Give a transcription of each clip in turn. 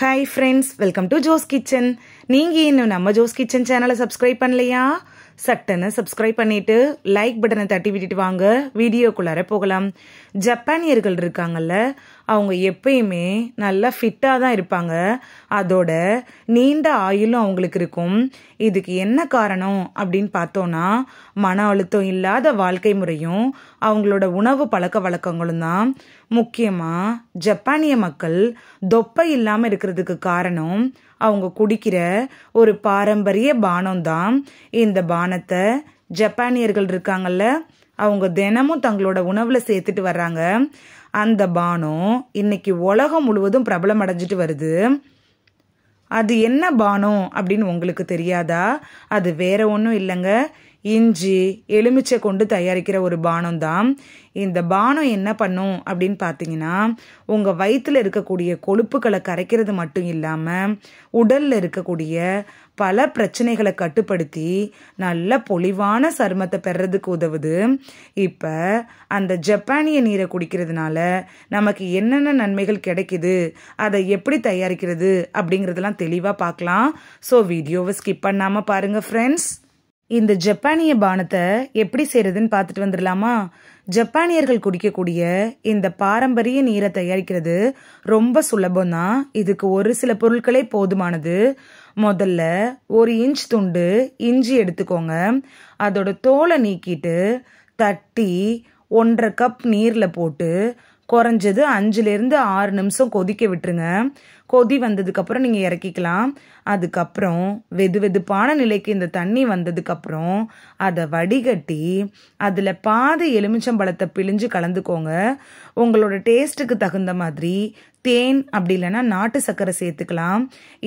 Hi friends, welcome to Jo's Kitchen. நீங்க இன்னும் நம்ம Jo's Kitchen சேனலை சப்ஸ்கிரைப் பண்ணலையா? சட்டன்னு சப்ஸ்கிரைப் பண்ணிட்டு லைக் பட்டனை தட்டி விட்டுட்டு வாங்க வீடியோக்குள்ளார போகலாம். ஜப்பானியர்கள் இருக்காங்கல்ல, அவங்க எப்பயுமே நல்லா ஃபிட்டாக தான் இருப்பாங்க. அதோட நீண்ட ஆயுளும் அவங்களுக்கு இருக்கும். இதுக்கு என்ன காரணம் அப்படின்னு பார்த்தோன்னா, மன அழுத்தம் இல்லாத வாழ்க்கை முறையும் அவங்களோட உணவு பழக்க வழக்கங்களும் தான். முக்கியமாக ஜப்பானிய மக்கள் தொப்பை இல்லாமல் இருக்கிறதுக்கு காரணம் அவங்க குடிக்கிற ஒரு பாரம்பரிய பானம் தான். இந்த பானத்தை ஜப்பானியர்கள் இருக்காங்கல்ல, அவங்க தினமும் தங்களோட உணவில் சேர்த்துட்டு வர்றாங்க. அந்த பானம் இன்னைக்கு உலகம் முழுவதும் பிரபலம் அடைஞ்சிட்டு வருது. அது என்ன பானம் அப்படின்னு உங்களுக்கு தெரியாதா? அது வேற ஒன்றும் இல்லைங்க, இஞ்சி எலுமிச்சை கொண்டு தயாரிக்கிற ஒரு பானம் தான். இந்த பானம் என்ன பண்ணும் அப்படின்னு பார்த்தீங்கன்னா, உங்கள் வயிற்றில் இருக்கக்கூடிய கொழுப்புகளை கரைக்கிறது மட்டும் இல்லாமல் உடலில் இருக்கக்கூடிய பல பிரச்சனைகளை கட்டுப்படுத்தி நல்ல பொலிவான சருமத்தை பெறதுக்கு உதவுது. இப்போ அந்த ஜப்பானிய நீரை குடிக்கிறதுனால நமக்கு என்னென்ன நன்மைகள் கிடைக்குது, அதை எப்படி தயாரிக்கிறது அப்படிங்கிறதெல்லாம் தெளிவாக பார்க்கலாம். ஸோ வீடியோவை ஸ்கிப் பண்ணாமல் பாருங்கள் ஃப்ரெண்ட்ஸ். இந்த ஜப்பானிய பானத்தை எப்படி செய்யறதுன்னு பார்த்துட்டு வந்துடலாமா? ஜப்பானியர்கள் குடிக்கக்கூடிய இந்த பாரம்பரிய நீரை தயாரிக்கிறது ரொம்ப சுலபம்தான். இதுக்கு ஒரு சில பொருட்களே போதுமானது. முதல்ல 1 இன்ச் துண்டு இஞ்சி எடுத்துக்கோங்க. அதோட தோலை நீக்கிட்டு தட்டி 1.5 கப் நீரில் போட்டு குறைஞ்சது 5-6 நிமிஷம் கொதிக்க விட்டுருங்க. கொதி வந்ததுக்கப்புறம் நீங்கள் இறக்கிக்கலாம். அதுக்கப்புறம் வெது வெதுப்பான நிலைக்கு இந்த தண்ணி வந்ததுக்கப்புறம் அதை வடிகட்டி அதில் பாதி எலுமிச்சம்பழத்தை பிழிஞ்சு கலந்துக்கோங்க. உங்களோட டேஸ்ட்டுக்கு தகுந்த மாதிரி தேன் அப்படி இல்லைன்னா நாட்டு சர்க்கரை சேர்த்துக்கலாம்.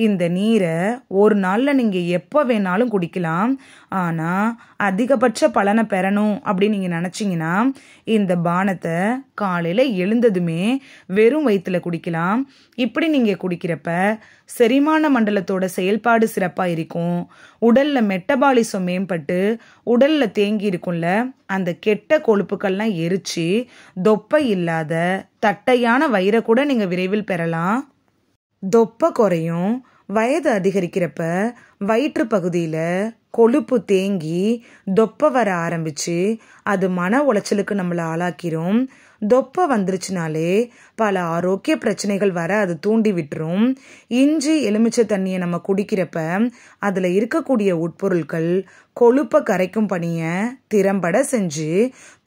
இந்த நீரை ஒரு நாளில் நீங்கள் எப்போ வேணாலும் குடிக்கலாம். ஆனால் அதிகபட்ச பலனை பெறணும் அப்படின்னு நீங்கள் நினச்சிங்கன்னா இந்த பானத்தை காலையில் எழுந்ததுமே வெறும் வயிற்றில் குடிக்கலாம். இப்படி நீங்கள் குடிக்கிறப்ப செரிமான மண்டலத்தோட செயல்பாடு சிறப்பாக இருக்கும். உடலில் மெட்டபாலிசம் மேம்பட்டு உடலில் தேங்கி இருக்கும்ல அந்த கெட்ட கொழுப்புக்கள்லாம் எரிச்சு தொப்பை இல்லாத தட்டையான வயிறை கூட நீங்கள் விரைவில் பெறலாம். தொப்பை குறையும். வயது அதிகரிக்கிறப்ப வயிற்று பகுதியில் கொழுப்பு தேங்கி தொப்பை வர ஆரம்பிச்சு அது மன உளைச்சலுக்கு நம்மளை ஆளாக்கிரும். தொப்பை வந்துருச்சுனாலே பல ஆரோக்கிய பிரச்சனைகள் வர அது தூண்டி விட்டுரும். இஞ்சி எலுமிச்சை தண்ணியை நம்ம குடிக்கிறப்ப அதில் இருக்கக்கூடிய உட்பொருட்கள் கொழுப்பை கரைக்கும் பணியை திறம்பட செஞ்சு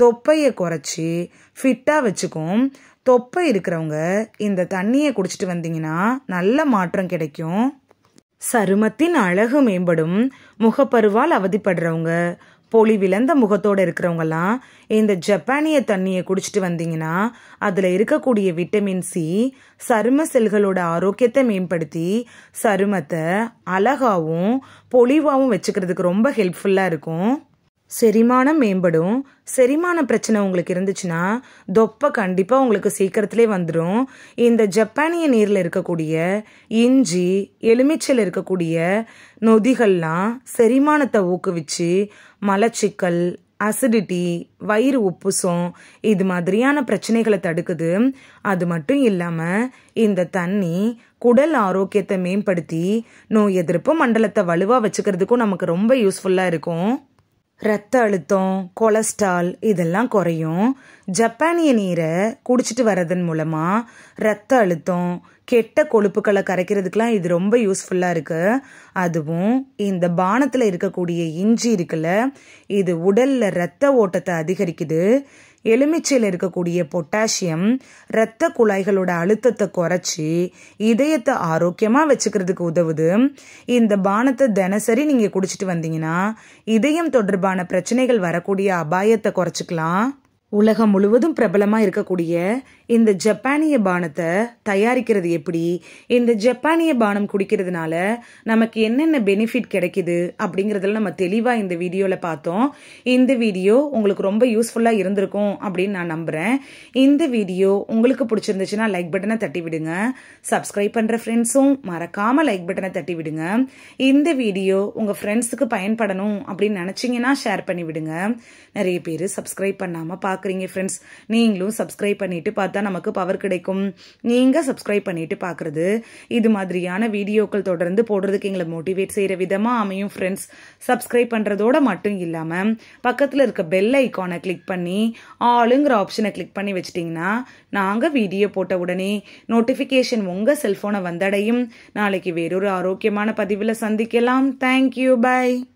தொப்பையை குறைச்சி ஃபிட்டாக வச்சுக்கும். தொப்பை இருக்கிறவங்க இந்த தண்ணியை குடிச்சிட்டு வந்தீங்கன்னா நல்ல மாற்றம் கிடைக்கும். சருமத்தின் அழகு மேம்படும். முகப்பருவால் அவதிப்படுறவங்க, பொலிவிழந்த முகத்தோடு இருக்கிறவங்கலாம் இந்த ஜப்பானிய தண்ணியை குடிச்சிட்டு வந்தீங்கன்னா அதில் இருக்கக்கூடிய விட்டமின் சி சரும செல்களோட ஆரோக்கியத்தை மேம்படுத்தி சருமத்தை அழகாகவும் பொலிவாகவும் வச்சுக்கிறதுக்கு ரொம்ப ஹெல்ப்ஃபுல்லாக இருக்கும். செரிமானம் மேம்படும். செரிமான பிரச்சனை உங்களுக்கு இருந்துச்சுன்னா தொப்பை கண்டிப்பாக உங்களுக்கு சீக்கிரத்திலே வந்துடும். இந்த ஜப்பானிய நீரில் இருக்கக்கூடிய இஞ்சி எலுமிச்சையில் இருக்கக்கூடிய நொதிகள்லாம் செரிமானத்தை ஊக்குவிச்சு மலச்சிக்கல், அசிடிட்டி, வயிறு உப்புசம் இது மாதிரியான பிரச்சனைகளை தடுக்குது. அது மட்டும் இல்லாமல் இந்த தண்ணி குடல் ஆரோக்கியத்தை மேம்படுத்தி நோய் எதிர்ப்பு மண்டலத்தை வலுவாக வச்சுக்கிறதுக்கும் நமக்கு ரொம்ப யூஸ்ஃபுல்லாக இருக்கும். ரத்த அழுத்தம், கொலஸ்ட்ரால் இதெல்லாம் குறையும். ஜப்பானிய நீரை குடிச்சிட்டு வர்றதன் மூலமாக ரத்த அழுத்தம், கெட்ட கொழுப்புக்களை கரைக்கிறதுக்கெலாம் இது ரொம்ப யூஸ்ஃபுல்லாக இருக்குது. அதுவும் இந்த பானத்தில் இருக்கக்கூடிய இஞ்சி இருக்குல்ல, இது உடலில் இரத்த ஓட்டத்தை அதிகரிக்குது. எலுமிச்சையில் இருக்கக்கூடிய பொட்டாசியம் இரத்த குழாய்களோட அழுத்தத்தை குறைச்சி இதயத்தை ஆரோக்கியமாக வச்சுக்கிறதுக்கு உதவுது. இந்த பானத்தை தினசரி நீங்கள் குடிச்சிட்டு வந்தீங்கன்னா இதயம் தொடர்பான பிரச்சனைகள் வரக்கூடிய அபாயத்தை குறைச்சிக்கலாம். உலகம் முழுவதும் பிரபலமாக இருக்கக்கூடிய இந்த ஜப்பானிய பானத்தை தயாரிக்கிறது எப்படி, இந்த ஜப்பானிய பானம் குடிக்கிறதுனால நமக்கு என்னென்ன பெனிஃபிட் கிடைக்குது அப்படிங்கிறதுல நம்ம தெளிவாக இந்த வீடியோவில் பார்த்தோம். இந்த வீடியோ உங்களுக்கு ரொம்ப யூஸ்ஃபுல்லாக இருந்திருக்கும் அப்படின்னு நான் நம்புகிறேன். இந்த வீடியோ உங்களுக்கு பிடிச்சிருந்துச்சுன்னா லைக் பட்டனை தட்டி விடுங்க. சப்ஸ்கிரைப் பண்ணுற ஃப்ரெண்ட்ஸும் மறக்காமல் லைக் பட்டனை தட்டி விடுங்க. இந்த வீடியோ உங்கள் ஃப்ரெண்ட்ஸுக்கு பயன்படணும் அப்படின்னு நினச்சிங்கன்னா ஷேர் பண்ணி விடுங்க. நிறைய பேர் சப்ஸ்கிரைப் பண்ணாமல் பார்க்குறீங்க ஃப்ரெண்ட்ஸ், நீங்களும் சப்ஸ்கிரைப் பண்ணிட்டு பார்த்து தான் நமக்கு பவர் கிடைக்கும். நீங்கள் சப்ஸ்கிரைப் பண்ணிட்டு பார்க்குறது இது மாதிரியான வீடியோக்கள் தொடர்ந்து போடுறதுக்கு எங்களை மோட்டிவேட் செய்கிற விதமாக அமையும் ஃப்ரெண்ட்ஸ். சப்ஸ்கிரைப் பண்ணுறதோட மட்டும் இல்லாமல் பக்கத்தில் இருக்க பெல் ஐக்கானை கிளிக் பண்ணி ஆளுங்கிற ஆப்ஷனை கிளிக் பண்ணி வச்சிட்டிங்கன்னா நாங்கள் வீடியோ போட்ட உடனே நோட்டிஃபிகேஷன் உங்கள் செல்ஃபோனை வந்தடையும். நாளைக்கு வேறொரு ஆரோக்கியமான பதிவில் சந்திக்கலாம். Thank you, by.